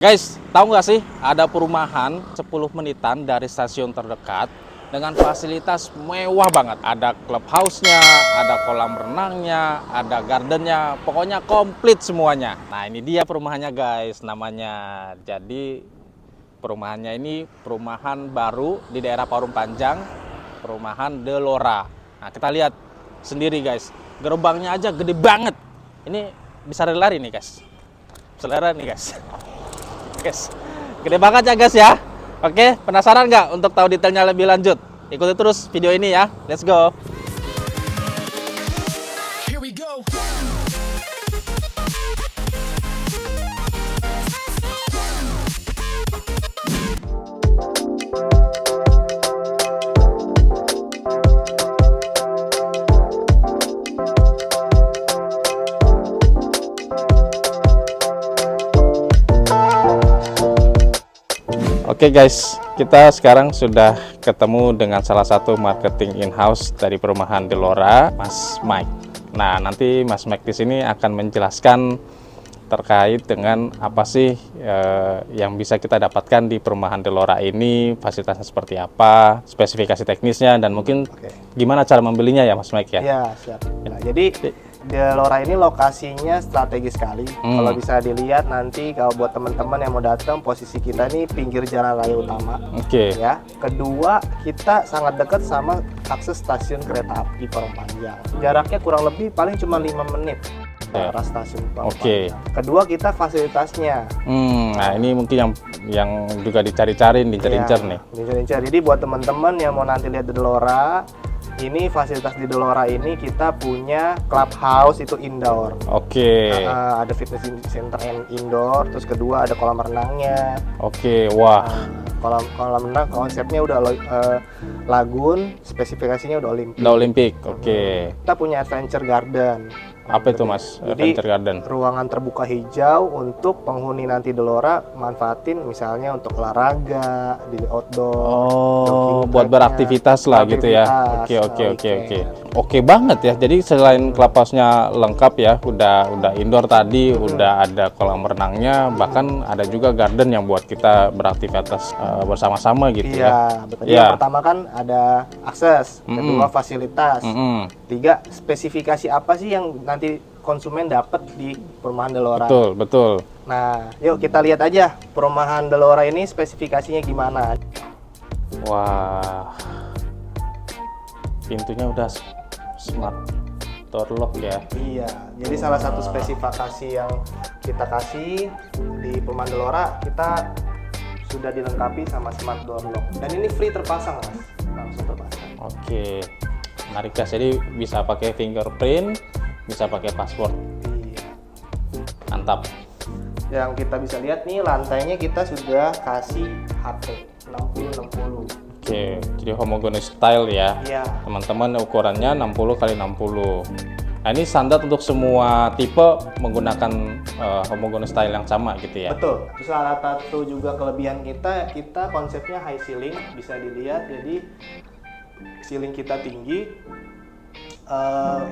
Guys, tahu nggak sih ada perumahan 10 menitan dari stasiun terdekat dengan fasilitas mewah banget. Ada clubhouse-nya, ada kolam renangnya, ada gardennya, pokoknya komplit semuanya. Nah ini dia perumahannya guys, namanya. Jadi perumahannya ini perumahan baru di daerah Parung Panjang, perumahan Delora. Nah kita lihat sendiri guys, gerbangnya aja gede banget. Ini bisa lari nih guys, selera nih guys. Guys, gede banget ya guys ya. Oke, penasaran nggak untuk tahu detailnya lebih lanjut? Ikuti terus video ini ya. Let's go. Here we go. Oke guys, kita sekarang sudah ketemu dengan salah satu marketing in-house dari perumahan Delora, Mas Mike. Nah, nanti Mas Mike di sini akan menjelaskan terkait dengan apa sih yang bisa kita dapatkan di perumahan Delora ini, fasilitasnya seperti apa, spesifikasi teknisnya, dan mungkin gimana cara membelinya ya Mas Mike ya? Ya, siap. Nah, jadi Delora ini lokasinya strategis sekali. Kalau bisa dilihat nanti kalau buat teman-teman yang mau datang, posisi kita ini pinggir jalan raya utama. Oke. Ya. Kedua, kita sangat dekat sama akses stasiun kereta api Parung Panjang. Jaraknya kurang lebih paling cuma 5 menit ke arah stasiun Parung Panjang. Kedua, kita fasilitasnya. Nah, ini mungkin yang juga dicari-cari, diincar-incar nih. Diincar. Jadi buat teman-teman yang mau nanti lihat Delora, ini fasilitas di Delora ini kita punya clubhouse itu indoor. Oke. Ada fitness center indoor. Terus kedua ada kolam renangnya. Oke, wah. Kolam renang konsepnya udah lagun, spesifikasinya udah Olimpik. Udah Olimpik, oke. Kita punya adventure garden. Apa itu Mas, Jadi, adventure garden? Ruangan terbuka hijau untuk penghuni nanti Delora manfaatin misalnya untuk olahraga di outdoor. Oh, buat beraktivitas lah gitu ya. Oke. Oke banget ya. Jadi selain clubhouse-nya lengkap ya, udah indoor tadi, udah ada kolam renangnya, bahkan ada juga garden yang buat kita beraktivitas bersama-sama gitu ya. Iya, betul. Yang pertama kan ada akses, kedua fasilitas, tiga spesifikasi apa sih yang nanti konsumen dapat di perumahan Delora. Betul. Nah, yuk kita lihat aja perumahan Delora ini spesifikasinya gimana. Wah, pintunya udah smart door lock ya. Iya, jadi salah satu spesifikasi yang kita kasih di perumahan Delora, kita sudah dilengkapi sama smart door lock. Dan ini free terpasang Mas, langsung terpasang. Oke, menarik guys. Jadi bisa pakai fingerprint, bisa pakai password. Iya. Mantap. Yang kita bisa lihat nih lantainya kita sudah kasih HP 60-60. Oke, jadi homogeneous style ya. Iya. Teman-teman ukurannya 60x60. Nah ini standar untuk semua tipe menggunakan homogeneous style yang sama gitu ya. Betul. Terus salah satu juga kelebihan kita konsepnya high ceiling, bisa dilihat. Jadi ceiling kita tinggi,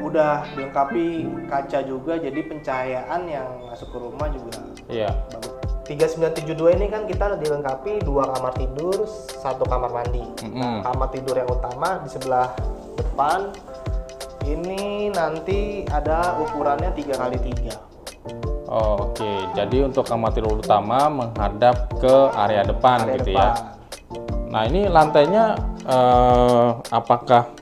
udah dilengkapi kaca juga, jadi pencahayaan yang masuk ke rumah juga bagus. 3972 ini kan kita dilengkapi 2 kamar tidur, 1 kamar mandi. Nah, kamar tidur yang utama di sebelah depan ini nanti ada ukurannya 3x3. Oke, jadi untuk kamar tidur utama menghadap ke area depan gitu ya. Nah ini lantainya apakah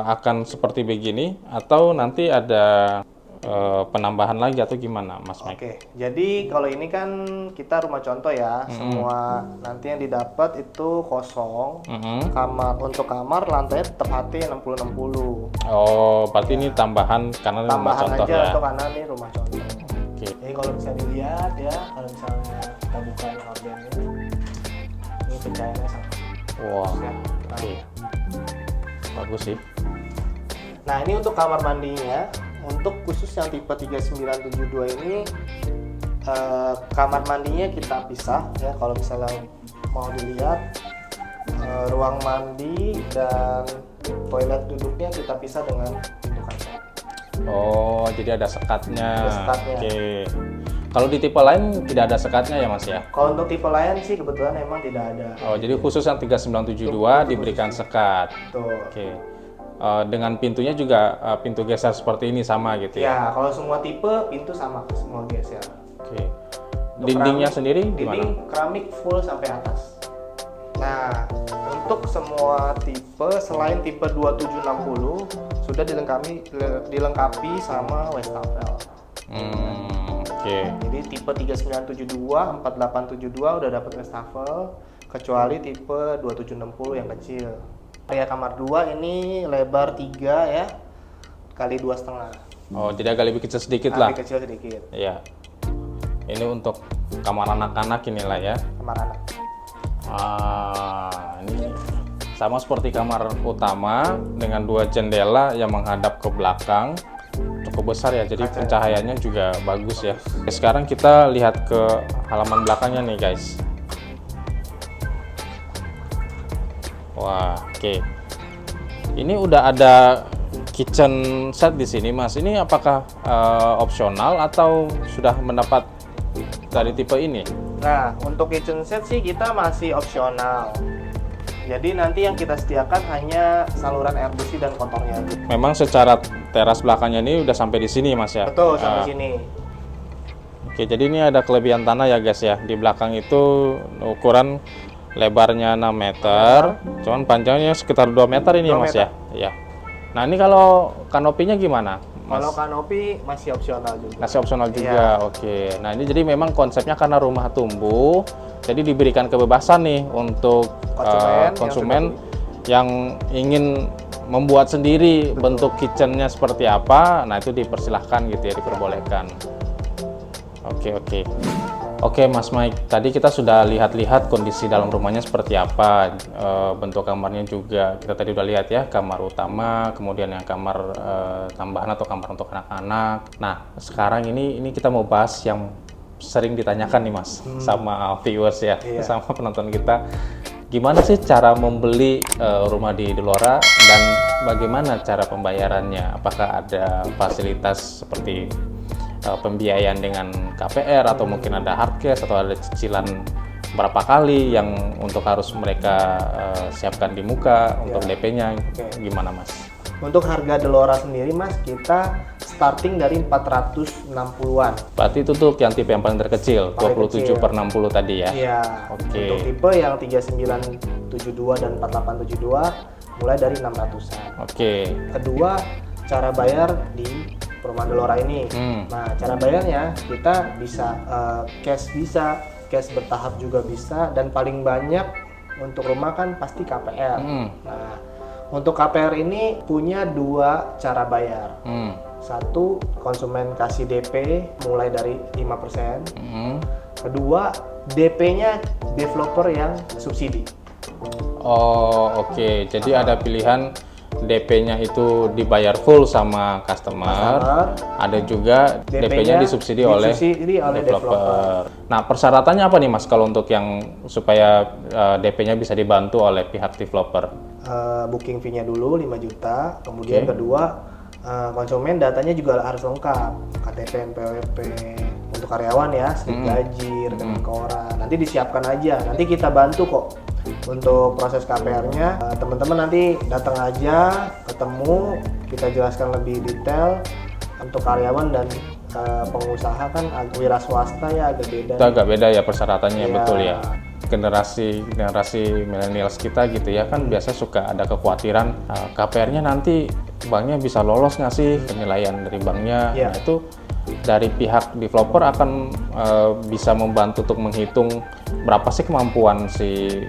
akan seperti begini atau nanti ada penambahan lagi atau gimana Mas Mike? Oke, jadi kalau ini kan kita rumah contoh ya, semua nanti yang didapat itu kosong. Untuk kamar lantainya tetap HT 60-60. Oh, berarti ini tambahan karena ini rumah contoh aja ya? Untuk karena ini rumah contoh. Oke. Jadi kalau bisa dilihat ya, kalau misalnya kita buka organnya, ini pencahayaannya sama. Wah, Ya, oke. Bagus sih. Nah ini untuk kamar mandinya, untuk khusus yang tipe 3972 ini kamar mandinya kita pisah ya. Kalau misalnya mau dilihat ruang mandi dan toilet duduknya kita pisah dengan pintu kaca. Oh, jadi ada sekatnya. Ada sekatnya. Oke. Kalau di tipe lain tidak ada sekatnya ya Mas ya? Kalau untuk tipe lain sih kebetulan emang tidak ada. Oh, jadi khusus yang 3972 diberikan sekat. Betul. Oke. Dengan pintunya juga pintu geser seperti ini sama gitu ya? Ya, kalau semua tipe pintu sama, semua geser. Oke. Dindingnya sendiri gimana? Dinding keramik full sampai atas. Nah, untuk semua tipe selain tipe 2760 sudah dilengkapi sama wastafel. Oke. Jadi tipe 3972, 4872 udah dapat wastafel, kecuali tipe 2760 yang kecil. Area kamar 2 ini lebar 3 ya, kali 2,5. Oh, jadi agak lebih kecil sedikit lah. Lebih kecil sedikit. Iya. Ini untuk kamar anak-anak inilah ya. Kamar anak. Ini sama seperti kamar utama dengan 2 jendela yang menghadap ke belakang. Cukup besar ya, jadi pencahayaannya juga bagus ya. Oke, sekarang kita lihat ke halaman belakangnya nih guys. Wah, oke. Ini udah ada kitchen set di sini, Mas. Ini apakah opsional atau sudah mendapat dari tipe ini? Nah, untuk kitchen set sih kita masih opsional. Jadi nanti yang kita sediakan hanya saluran air bersih dan kotornya. Memang secara teras belakangnya ini udah sampai di sini, Mas ya? Betul, sampai sini. Oke, jadi ini ada kelebihan tanah ya, guys ya. Di belakang itu ukuran lebarnya 6 meter, cuman panjangnya sekitar 2 meter ini 2 Mas meter. ya. Iya. Nah, ini kalau kanopinya gimana, Mas? Kalau kanopi masih opsional juga. Masih opsional juga. Oke. Nah, ini jadi memang konsepnya karena rumah tumbuh, jadi diberikan kebebasan nih untuk konsumen yang ingin membuat sendiri. Betul. Bentuk kitchennya seperti apa. Nah, itu dipersilahkan gitu ya, diperbolehkan. Oke, Mas Mike, tadi kita sudah lihat-lihat kondisi dalam rumahnya seperti apa, bentuk kamarnya juga kita tadi udah lihat ya, kamar utama, kemudian yang kamar tambahan atau kamar untuk anak-anak. Nah, sekarang ini kita mau bahas yang sering ditanyakan nih Mas, sama viewers ya, sama penonton kita. Gimana sih cara membeli rumah di Delora dan bagaimana cara pembayarannya? Apakah ada fasilitas seperti pembiayaan dengan KPR atau mungkin ada hard cash atau ada cicilan berapa kali yang untuk harus mereka siapkan di muka untuk DP-nya? Gimana Mas? Untuk harga Delora sendiri Mas, kita starting dari 460-an. Berarti itu tuh yang tipe yang paling terkecil, 27/60 tadi ya? Iya. Untuk tipe yang 3972 dan 4872 mulai dari 600-an. Kedua, cara bayar di perumahan Delora ini. Nah, cara bayarnya kita bisa cash bertahap juga bisa, dan paling banyak untuk rumah kan pasti KPR. Nah, untuk KPR ini punya 2 cara bayar. Satu, konsumen kasih DP mulai dari 5%. Kedua, DP-nya developer yang subsidi. Jadi ada pilihan DP-nya itu dibayar full sama customer, ada juga DP-nya disubsidi oleh developer. Nah, persyaratannya apa nih Mas kalau untuk yang supaya DP-nya bisa dibantu oleh pihak developer? Booking fee-nya dulu 5 juta, kemudian kedua konsumen datanya juga harus lengkap, KTP, NPWP, untuk karyawan ya, slip gaji, rekening koran, nanti disiapkan aja, nanti kita bantu kok. Untuk proses KPR-nya, teman-teman nanti datang aja, ketemu, kita jelaskan lebih detail. Untuk karyawan dan pengusaha kan wira swasta ya agak beda. Itu agak beda ya persyaratannya, betul ya. Generasi milenials kita gitu ya kan biasa suka ada kekhawatiran KPR-nya nanti banknya bisa lolos nggak sih penilaian dari banknya. Nah, itu dari pihak developer akan bisa membantu untuk menghitung berapa sih kemampuan si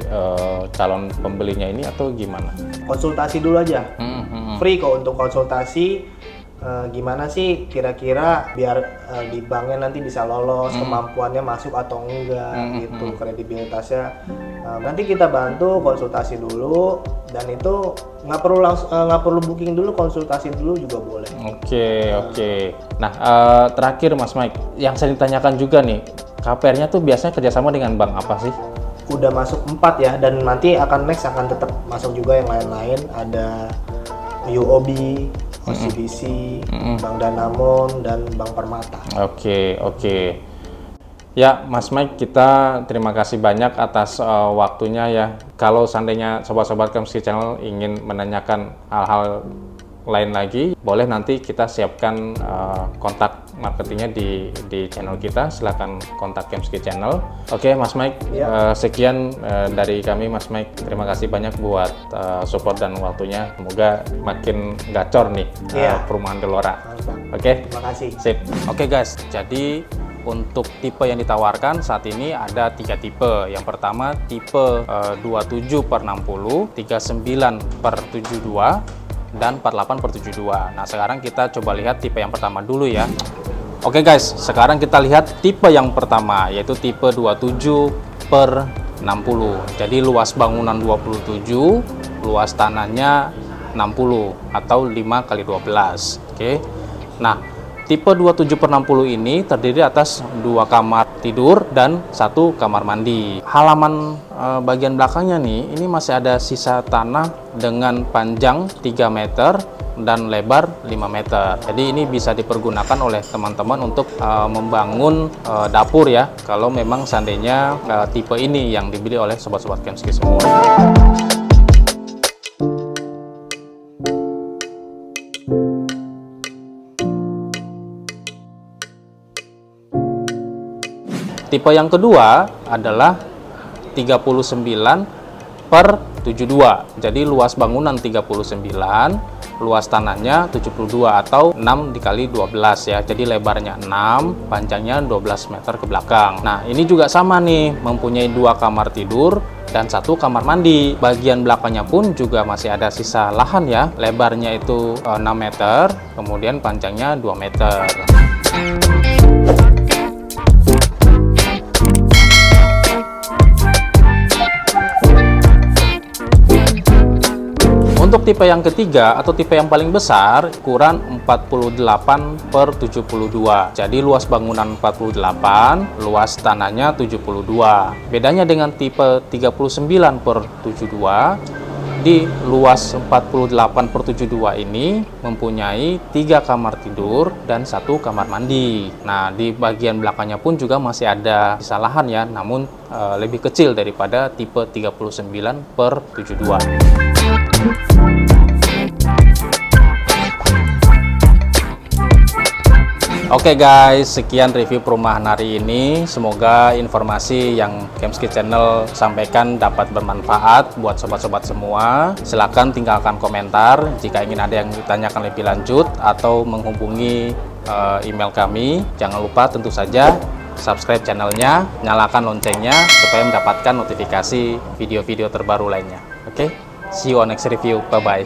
calon pembelinya ini atau gimana? Konsultasi dulu aja, free kok untuk konsultasi. Gimana sih kira-kira biar di banknya nanti bisa lolos, kemampuannya masuk atau enggak gitu, kredibilitasnya. Nanti kita bantu konsultasi dulu, dan itu nggak perlu booking dulu, konsultasi dulu juga boleh. Oke. Nah, terakhir Mas Mike, yang saya ditanyakan juga nih, KPR-nya tuh biasanya kerjasama dengan bank apa sih? Udah masuk 4 ya, dan nanti akan tetap masuk juga yang lain-lain. Ada UOB, OCBC, Bank Danamon, dan Bank Permata. Oke. Ya, Mas Mike, kita terima kasih banyak atas waktunya ya. Kalau seandainya sobat-sobat Kemski Channel ingin menanyakan hal-hal lain lagi, boleh nanti kita siapkan kontak marketingnya di channel kita. Silahkan kontak Kemski Channel. Oke, Mas Mike, sekian dari kami, Mas Mike. Terima kasih banyak buat support dan waktunya. Semoga makin gacor nih perumahan Gelora. Oke, terima kasih. Sip. Oke guys, jadi untuk tipe yang ditawarkan saat ini ada 3 tipe. Yang pertama tipe 27/60, 39/72, dan 48/72. Nah, sekarang kita coba lihat tipe yang pertama dulu ya. Oke guys, sekarang kita lihat tipe yang pertama, yaitu tipe 27/60. Jadi luas bangunan 27, luas tanahnya 60 atau 5x12. Oke. Nah, tipe 27/60 ini terdiri atas 2 kamar tidur dan 1 kamar mandi. Halaman bagian belakangnya nih, ini masih ada sisa tanah dengan panjang 3 meter dan lebar 5 meter. Jadi ini bisa dipergunakan oleh teman-teman untuk membangun dapur ya, kalau memang seandainya tipe ini yang dibeli oleh sobat-sobat Kemski semua. Tipe yang kedua adalah 39/72. Jadi luas bangunan 39, luas tanahnya 72 atau 6 dikali 12 ya. Jadi lebarnya 6, panjangnya 12 meter ke belakang. Nah, ini juga sama nih, mempunyai 2 kamar tidur dan 1 kamar mandi. Bagian belakangnya pun juga masih ada sisa lahan ya. Lebarnya itu 6 meter, kemudian panjangnya 2 meter. Untuk tipe yang ketiga atau tipe yang paling besar, ukuran 48/72. Jadi luas bangunan 48, luas tanahnya 72. Bedanya dengan tipe 39/72, di luas 48/72 ini mempunyai 3 kamar tidur dan 1 kamar mandi. Nah, di bagian belakangnya pun juga masih ada sisa lahan ya, namun lebih kecil daripada tipe 39/72. Oke guys, sekian review perumahan hari ini. Semoga informasi yang Kemski Channel sampaikan dapat bermanfaat buat sobat-sobat semua. Silahkan tinggalkan komentar jika ingin ada yang ditanyakan lebih lanjut atau menghubungi email kami. Jangan lupa tentu saja subscribe channelnya, nyalakan loncengnya supaya mendapatkan notifikasi video-video terbaru lainnya. Oke, see you on next review. Bye-bye.